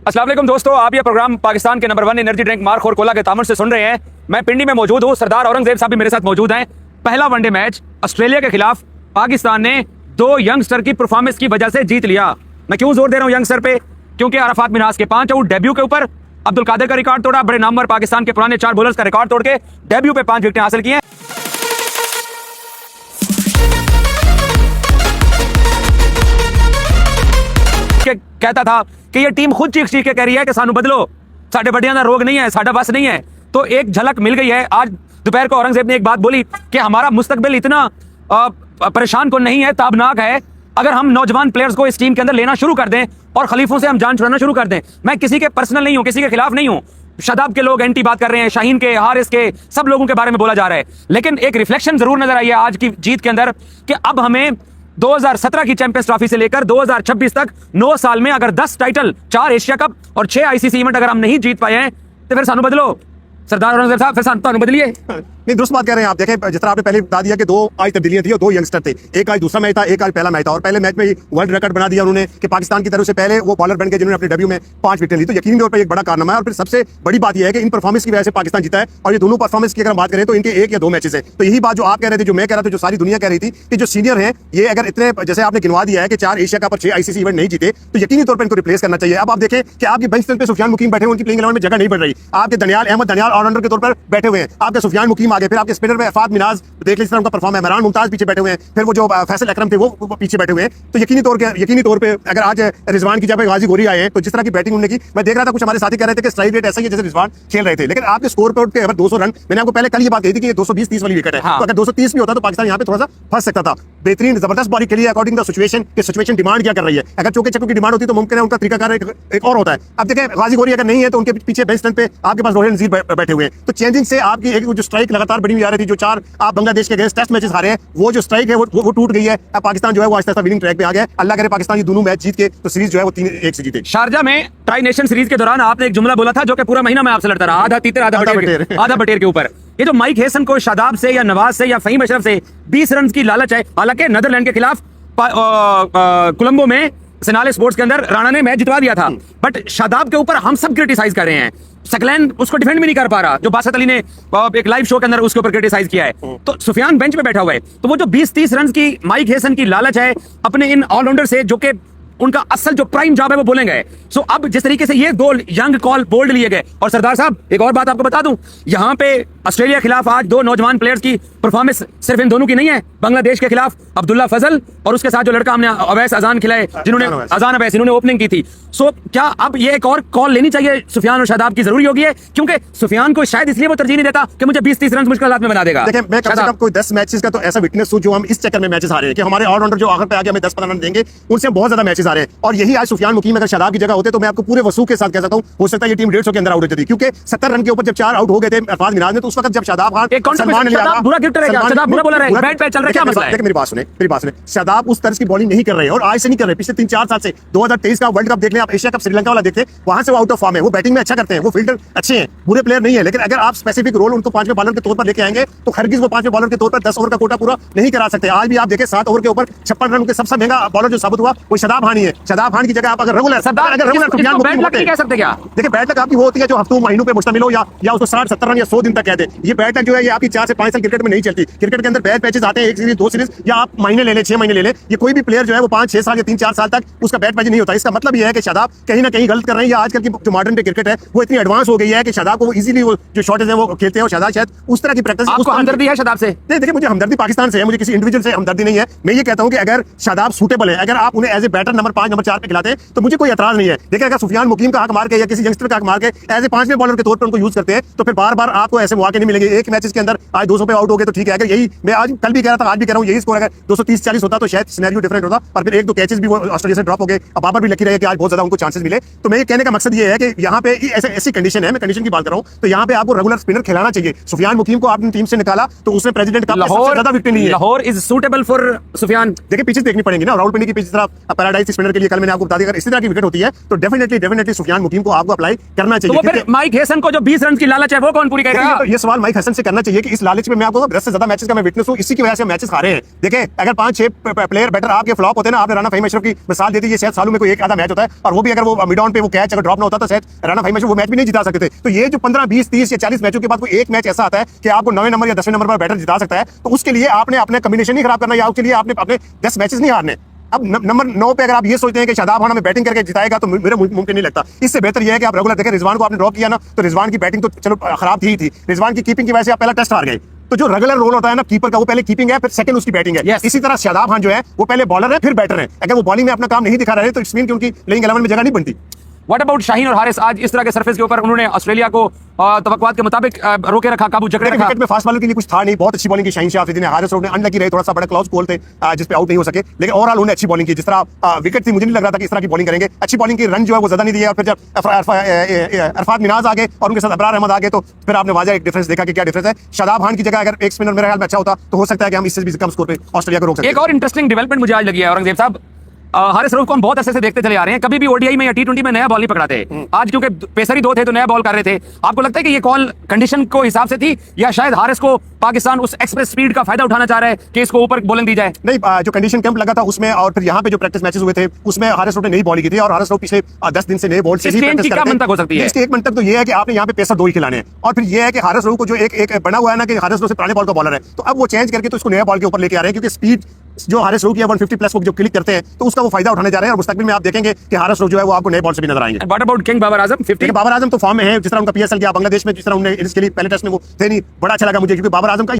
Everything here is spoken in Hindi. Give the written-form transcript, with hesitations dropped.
अस्सलाम वालेकुम दोस्तों, आप ये प्रोग्राम पाकिस्तान के नंबर 1 एनर्जी ड्रिंक मार्क और कोला के तामन से सुन रहे हैं। मैं पिंडी में मौजूद हूँ। सरदार औरंगजेब साहब भी मेरे साथ मौजूद हैं। पहला वनडे मैच ऑस्ट्रेलिया के खिलाफ पाकिस्तान ने 2 यंगस्टर की परफॉर्मेंस की वजह से जीत लिया। मैं क्यों जोर दे रहा हूँ यंगस्टर पे? क्योंकि अराफात मिन्हाज के 5 आउट डेब्यू के ऊपर, अब्दुल कादिर का रिकॉर्ड तोड़ा, बड़े नामवर पाकिस्तान के पुराने 4 बॉलर्स का रिकॉर्ड तोड़ के डेब्यू पे 5 विकेटें हासिल की हैं। कहता था कि ये टीम खुद चीख चीख के कह रही है कि सानू बदलो, साडे बड़ियां दा रोग नहीं है, साडा बस नहीं है। तो एक झलक मिल गई है। आज दोपहर को औरंगजेब ने एक बात बोली कि हमारा मुस्तकबिल इतना परेशान को नहीं है, ताबनाक है। अगर हम नौजवान प्लेयर्स को इस टीम के अंदर लेना शुरू कर दें और खलीफों से हम जान छुड़ाना शुरू कर दें। मैं किसी के पर्सनल नहीं हूं, किसी के खिलाफ नहीं हूं। शादाब के लोग एंटी बात कर रहे हैं, शाहीन के, हारिस के, सब लोगों के बारे में बोला जा रहा है। लेकिन एक रिफ्लेक्शन जरूर नजर आई है आज की जीत के अंदर कि अब हमें 2017 की चैंपियंस ट्रॉफी से लेकर 2026 तक 9 साल में अगर 10 टाइटल, 4 एशिया कप और 6 आईसीसी इवेंट अगर हम नहीं जीत पाए हैं तो फिर सानू बदलो। सरदार औरंगजेब साहब, फिर सानू बदलिए। नहीं, दुरुस्त बात कह रहे हैं आप। देखें, जिस तरह आपने पहले बता दिया कि 2 आज तब्दीलियां थी और 2 यंगस्टर थे। एक आज दूसरा मैच था, एक आज पहला मैच था। और पहले मैच में ही वर्ल्ड रिकॉर्ड बना दिया उन्होंने कि पाकिस्तान की तरफ से पहले वो बॉलर बन के जिन्होंने अपने डेब्यू में 5 विकेट ली। तो यकीनी तौर पर एक बड़ा कारनामा है। और फिर सबसे बड़ी बात यह है कि इन परफॉर्मेंस की वजह से पाकिस्तान जीता है। और ये दोनों परफॉर्मेंस की अगर हम बात करें तो इनके 1 या 2 मैचेस हैं। तो यही बात जो आप कह रहे थे, जो मैं कह रहा था, जो सारी दुनिया कह रही थी कि जो सीनियर हैं ये अगर इतने, जैसे आपने गिनवा दिया है कि 4 एशिया कप और 6 आईसीसी इवेंट नहीं जीते, तो यकीनी तौर पर इनको रिप्लेस करना चाहिए। अब आप देखें कि आपकी बेंच पे सुफियान मुकीम बैठे हुए, उनकी प्लेइंग 11 में जगह नहीं बढ़ रही। आपके दनियाल अहमद ऑलराउंडर के तौर पर बैठे हुए हैं, आपके सुफियान मुकीम आगे, फिर आपके स्पिनर में अरफात मिनाज देख लीजिए उनका परफॉर्म है, इमरान मुमताज पीछे बैठे हुए हैं, फिर वो जो फैसल अकरम थे वो पीछे बैठे हुए हैं। तो यकीनी तौर पे अगर आज रिजवान की जगह गाजी गोरी आए हैं तो जिस तरह की बैटिंग उन्होंने की, मैं देख रहा था कुछ हमारे साथी कह रहे थे कि स्ट्राइक रेट ऐसा ही है जैसे रिजवान खेल रहे थे। लेकिन आपके स्कोर पे उठ के अगर 200 रन, मैंने आपको पहले कल ये बात कही थी कि 220-30 वाली विकेट है। तो अगर 230 भी होता तो पाकिस्तान यहाँ पे थोड़ा सा फंस सकता था। बेहतरीन जबरदस्त बॉलिंग खेली अकॉर्डिंग द सिचुएशन डिमांड क्या कर रही है। अगर चौके छक्कों की डिमांड होती तो मुमकिन है उनका तरीकाकार एक और होता है। अब देखें, गाजी गोरी अगर नहीं है तो उनके पीछे बेंच पे आपके पास रोहित नजीर बैठे हुए हैं। तो चेंजिंग से आपकी एक जो स्ट्राइक लगातार बड़ी हुई आ रही थी, जो 4 आप बांग्लादेश के अगेंस्ट टेस्ट मैचेस हारे हैं, वो जो स्ट्राइक है वो टूट गई है। अब पाकिस्तान जो है वो आहिस्ता विनिंग ट्रैक पे आ गया है। अल्लाह करे पाकिस्तान ये दोनों मैच जीत के तो सीरीज जो है वो 3-1 से जीते। शारजा में ट्राई नेशन सीरीज के दौरान आपने एक जुमला बोला था जो कि पूरा महीना मैं आपसे लड़ता रहा, आधा तीतर आधा बटेर के ऊपर। ये जो माइक हेसन को शादाब से या नवाज से या फहीम अशरफ से 20 रन की लालच है। हालांकि नीदरलैंड के खिलाफ कोलंबो में सिनाले स्पोर्ट्स के अंदर राणा ने मैच जितवा दिया था, बट शादाब के ऊपर हम सब क्रिटिसाइज कर रहे हैं। सकलैन उसको डिफेंड भी नहीं कर पा रहा, जो बासत अली ने एक लाइव शो के अंदर उसके ऊपर क्रिटिसाइज किया है। तो सुफियान बेंच पे बैठा हुआ है। तो वो जो 20-30 रन की माइक हेसन की लालच है अपने इन ऑलराउंडर से, जो कि उनका असल जो प्राइम जॉब है वो बोलेंगे। सो अब जिस तरीके से ये 2 यंग कॉल बोल्ड लिए गए, और सरदार साहब एक और बात आपको बता दूं, यहाँ पे ऑस्ट्रेलिया के खिलाफ आज 2 नौजवान प्लेयर्स की परफॉर्मेंस सिर्फ इन दोनों की नहीं है। बांग्लादेश के खिलाफ अब्दुल्ला फजल और उसके साथ जो लड़का हमने अवैस अजान खिलाए, जिन्होंने अजान अवैस, इन्होंने ओपनिंग की थी। सो क्या अब ये एक और कॉल लेनी चाहिए सुफियान और शादाब की जरूरी होगी है? क्योंकि सुफियान को शायद इसलिए वो तरजीह नहीं देता कि मुझे 20-30 रन मुश्किल हालात में बना देगा। देखिए, मैं कम से कम कोई 10 मैचेस का तो ऐसा विटनेस हूं जो हम इस चक्कर में मैचेस हारे हैं कि हमारे ऑलराउंडर जो आखिर पे आके हमें 10-15 रन देंगे, उनसे बहुत ज्यादा मैचेस हारे हैं। और यही आज सुफियान मुकीम अगर शादाब की जगह होते तो मैं आपको पूरे वसूख के साथ कह सकता हूं, हो सकता है ये टीम 150 के अंदर आउट हो जाती। क्योंकि 70 रन के ऊपर जब 4 आउट हो गए थे अरफात मिनाज ने, तो उस वक्त जब शादाब खान शादाब उस तरह की बॉलिंग नहीं कर रहे हैं और आज से नहीं कर रहे, पिछले 3-4 साल से। 2023 का वर्ल्ड कप देख लें आप, एशिया कप श्रीलंका वाला देखते, वहां से वो आउट ऑफ फॉर्म है। वो बैटिंग में अच्छा करते हैं, वो फील्डर अच्छे हैं, बुरे प्लेयर नहीं है। लेकिन अगर आप स्पेसिफिक रोल उनको 5वें बॉलर के तौर पर लेके आएंगे तो हरगिज वो 5वें बॉलर के तौर पर 10 ओवर का कोटा पूरा नहीं करा सकते। आज भी आप देखें 7 ओवर के ऊपर 56 रन के सबसे महंगा बॉलर जो साबित हुआ वो शादाब खान ही है। शादाब खान की जगह आप अगर रेगुलर देखिए, बैट लक आपकी वो होती है जो हफ्तों महीनों पे मुश्तमिल हो या उसको 60-70 रन या 100 दिन तक कह दे। ये बैट लक जो है ये आपकी 4 से 5 साल क्रिकेट में नहीं चलती। क्रिकेट के अंदर बैट मैचेस आते हैं, 1 सीरीज 2 सीरीज, या आप महीने ले लें, 6 महीने ले लें। ये कोई भी प्लेयर जो है वो 5-6 साल या 3-4 साल तक उसका बैट मैच नहीं होता। इसका मतलब ये है कि शादाब कहीं ना कहीं गलत कर रहे हैं, या आजकल की जो मॉडर्न डे क्रिकेट है वो इतनी एडवांस हो गई है कि शादाब को इजीली वो जो शॉटेज है वो खेलते हैं। और शादाब शायद उस तरह की प्रैक्टिस, आपको हमदर्दी है शादाब से? नहीं, देखिए, मुझे हमदर्दी पाकिस्तान से है, मुझे किसी इंडिविजुअल से हमदर्दी नहीं है। मैं ये कहता हूं कि अगर शादाब सूटेबल है, अगर आप उन्हें as a better number 5 number 4 पे खिलाते हैं तो मुझे कोई एतराज नहीं है। देखिए, अगर सुफियान मुकीम का हक मार के या किसी यंगस्टर का हक मार के एज ए 5वें बॉलर के तौर पर उनको यूज करते हैं तो फिर बार-बार आपको ऐसे मौके नहीं मिलेंगे। एक मैचेस के अंदर आज 200 पे आउट हो गए तो ठीक है। अगर यही मैं आज कल भी कह रहा था, आज भी कह रहा हूं, यही स्कोर अगर 230-40 होता तो शायद सिनेरियो डिफरेंट होता। और फिर 1-2 कैचेस भी वो ऑस्ट्रेलिया से ड्रॉप हो गए। अब बाबर भी लकी रहे कि आज बहुत ज्यादा उनको चांसेस मिले। तो मैं ये कहने का मकसद ये है कि यहाँ पे ऐसी कंडीशन है, मैं कंडीशन की बात कर रहा हूँ, तो यहाँ पे आपको रेगुलर स्पिनर खिलाना चाहिए। सुफियान मुकीम को आपने टीम से निकाला तो उसने प्रेसिडेंट कप में सबसे ज्यादा विकेट नहीं है। Lahore is suitable for Sufiyan. देखिए, पिचेस देखनी पड़ेंगी ना, राहुल पिंडी की पिच, पैराडाइज इसकी स्पिनर के लिए कल मैंने आपको बता दिया, अगर इसी तरह की विकेट होती है तो डेफिनेटली सुफियान मुकीम को आपको अप्लाई करना तो चाहिए। वो फिर माइक हेसन को जो 20 रन की लालच है वो कौन पूरी करेगा? ये सवाल माइक हसन से करना चाहिए कि इस लालच में मैं आपको 10 से ज्यादा मैचेस का मैं विटनेस हूं, इसी की वजह से मैचेस हारे हैं। देखिए अगर 5-6 प्लेयर बैटर आपके फ्लॉप होते हैं ना, आपने राना फहीम अशरफ की मिसाल दी थी, ये शायद सालों में कोई एक आधा मैच होता है, और वो भी अगर वो मिड ऑन पे वो कैच अगर ड्रॉप ना होता तो शायद राना फहीम अशरफ वो मैच भी नहीं जिता सकते थे। तो ये जो 15, 20, 30 या 40 मैचों के बाद कोई एक मैच ऐसा आता है कि आपको 9वें नंबर या 10वें नंबर पर बैटर जिता सकता है, तो उसके लिए आपने अपने कॉम्बिनेशन नहीं खराब करना, या उसके लिए आपने अपने 10 मैचेस नहीं हारने। अब नंबर 9 पे अगर आप ये सोचते हैं कि शादाब खान हमें बैटिंग करके जिताएगा तो मेरा मुमकिन नहीं लगता। इससे बेहतर यह है कि आप रेगुलर देखें। रिजवान को आपने ड्रॉप किया ना, तो रिजवान की बैटिंग तो चलो खराब थी ही थी, रिजवान की कीपिंग की वजह से आप पहला टेस्ट हार गए। तो जो रेगुलर रोल होता है ना कीपर का, वो पहले कीपिंग है, फिर सेकंड उसकी बैटिंग है। Yes. इसी तरह शादाब खान जो है वो पहले बॉलर है फिर बैटर है। अगर वो बॉलिंग में अपना काम नहीं दिखा रहे तो इट्स मीन कि उनकी प्लेइंग 11 में जगह नहीं बनती। व्हाट अबाउट शाहीन और हारिस? आज इस तरह के सरफेस के ऊपर उन्होंने ऑस्ट्रेलिया को तवक्कुआत के मुताबिक रोके रखा, काबू जकड़े रखा। विकेट में फास्ट बॉलर के लिए कुछ था नहीं, बहुत अच्छी बॉलिंग की शाहीन शाह अफरीदी ने। हारिस रऊफ ने अनलकी रहे, थोड़ा सा बड़ा क्लोज कॉल थे जिस पे आउट नहीं हो सके, लेकिन ओवरऑल उन्होंने अच्छी बॉलिंग की। जिस तरह विकेट थी मुझे नहीं लग रहा था कि इस तरह की बॉलिंग करेंगे। अच्छी बॉलिंग की, रन जो है वो ज्यादा नहीं दिया। फिर जब अरफात मिनाज आ गए और उनके साथ अबरार अहमद आ गए तो फिर आपने वाज़ह एक डिफरेंस देखा कि क्या डिफरेंस है। शादाब खान की जगह अगर एक स्पिनर मेरे ख्याल में अच्छा होता तो हो सकता है कि हम इससे भी कम स्कोर पे ऑस्ट्रेलिया को रोक सकते। एक और इंटरेस्टिंग डेवलपमेंट मुझे आज लगी है औरंगजेब साहब, हारिस रऊफ को हम बहुत अरसे से देखते चले आ रहे हैं, कभी भी ओडीआई में या टी20 में नया बॉल नहीं पकड़ाते। आज क्योंकि पेसर ही 2 थे तो नया बॉल कर रहे थे। आपको लगता है कि ये कॉल कंडीशन को हिसाब से थी, या शायद हारिस को पाकिस्तान उस एक्सप्रेस स्पीड का फायदा उठाना चाह रहा है कि इसको ऊपर बॉलिंग दी जाए? नहीं, जो कंडीशन कैंप लगा था उसमें और फिर यहाँ पे जो प्रैक्टिस मैचेस हुए थे उसमें हारिस रऊफ ने नई बॉलिंग की थी, और हारिस रऊफ पिछले 10 दिन से नए बॉल से ही प्रैक्टिस कर रहे हैं। मंतक हो सकती है इसके एक मंतक तो ये है कि आपने यहाँ पे पेसर 2 ही खिलाने हैं, और फिर ये है कि हारिस रऊफ को जो एक बना हुआ है ना कि हारिस रऊफ से पुराने बॉल का बॉलर है, तो अब वो चेंज करके तो इसको नया बॉल के ऊपर लेके आ रहे हैं, क्योंकि स्पीड जो हारिस रऊफ की 150 प्लस को जो क्लिक करते हैं तो उसका वो फायदा उठाने जा रहे हैं, और मुस्तकबिल में आप देखेंगे कि हारिस रऊफ जो है वो आपको नए बॉल से भी नजर आएंगे। What about king Babar Azam? 50 Babar Azam तो फॉर्म में है, जिस तरह उनका पीएसएल किया बांग्लादेश में, जिस तरह उन्होंने इसके लिए पहले टेस्ट में वो थे नहीं, बड़ा अच्छा लगा मुझे, क्योंकि बाबर आजम का